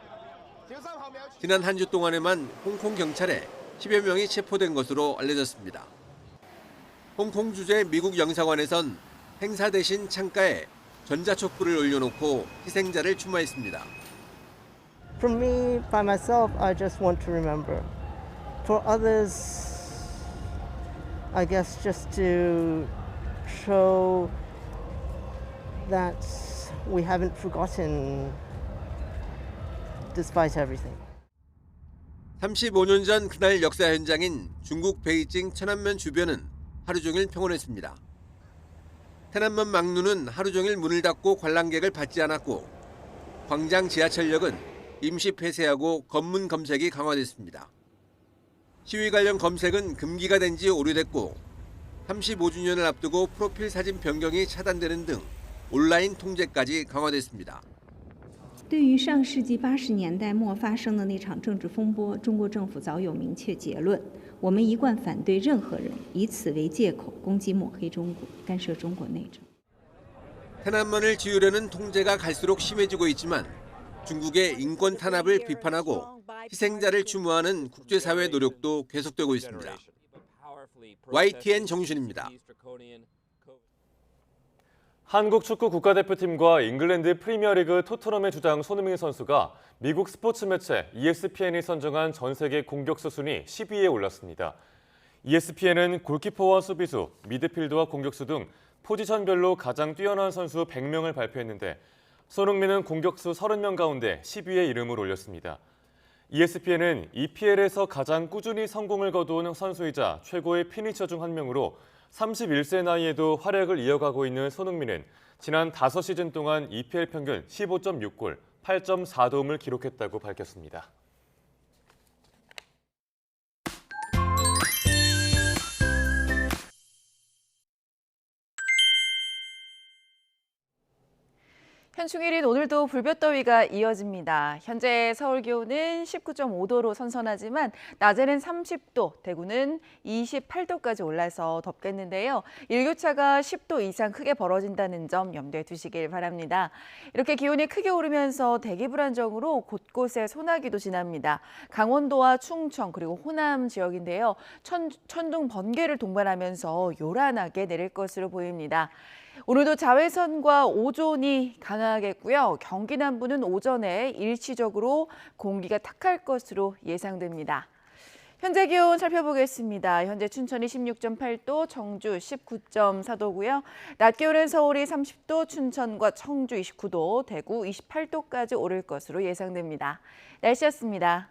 지난 한 주 동안에만 홍콩 경찰에 10여 명이 체포된 것으로 알려졌습니다. 홍콩 주재 미국 영사관에선 행사 대신 창가에 전자촛불을 올려놓고 희생자를 추모했습니다. For me, by myself, I just want to remember. For others, I guess just to show that we haven't forgotten despite everything. 35년 전 그날 역사 현장인 중국 베이징 천안면 주변은 하루 종일 평온했습니다. 테난먼 막루는 하루 종일 문을 닫고 관람객을 받지 않았고 광장 지하철역은 임시 폐쇄하고 검문 검색이 강화됐습니다. 시위 관련 검색은 금기가 된 지 오래됐고 35주년을 앞두고 프로필 사진 변경이 차단되는 등 온라인 통제까지 강화됐습니다. 对于上世纪80年代末发生的那场政治风波，中国政府早有明确结论。我们一贯反对任何人以此为借口攻击抹黑中国、干涉中国内政。 테난먼을 지우려는 통제가 갈수록 심해지고 있지만 중국의 인권 탄압을 비판하고 희생자를 추모하는 국제사회 노력도 계속되고 있습니다. YTN 정준입니다. 한국 축구 국가대표팀과 잉글랜드 프리미어리그 토트넘의 주장 손흥민 선수가 미국 스포츠 매체 ESPN이 선정한 전 세계 공격수 순위 10위에 올랐습니다. ESPN은 골키퍼와 수비수, 미드필드와 공격수 등 포지션별로 가장 뛰어난 선수 100명을 발표했는데 손흥민은 공격수 30명 가운데 10위에 이름을 올렸습니다. ESPN은 EPL에서 가장 꾸준히 성공을 거둔 선수이자 최고의 피니셔 중 한 명으로 31세 나이에도 활약을 이어가고 있는 손흥민은 지난 5시즌 동안 EPL 평균 15.6골, 8.4도움을 기록했다고 밝혔습니다. 현충일인 오늘도 불볕더위가 이어집니다. 현재 서울 기온은 19.5도로 선선하지만 낮에는 30도, 대구는 28도까지 올라서 덥겠는데요. 일교차가 10도 이상 크게 벌어진다는 점 염두에 두시길 바랍니다. 이렇게 기온이 크게 오르면서 대기 불안정으로 곳곳에 소나기도 지납니다. 강원도와 충청 그리고 호남 지역인데요. 천둥, 번개를 동반하면서 요란하게 내릴 것으로 보입니다. 오늘도 자외선과 오존이 강하겠고요. 경기 남부는 오전에 일시적으로 공기가 탁할 것으로 예상됩니다. 현재 기온 살펴보겠습니다. 현재 춘천이 16.8도, 청주 19.4도고요. 낮 기온은 서울이 30도, 춘천과 청주 29도, 대구 28도까지 오를 것으로 예상됩니다. 날씨였습니다.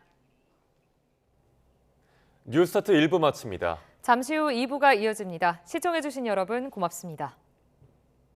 뉴스타트 1부 마칩니다. 잠시 후 2부가 이어집니다. 시청해주신 여러분 고맙습니다.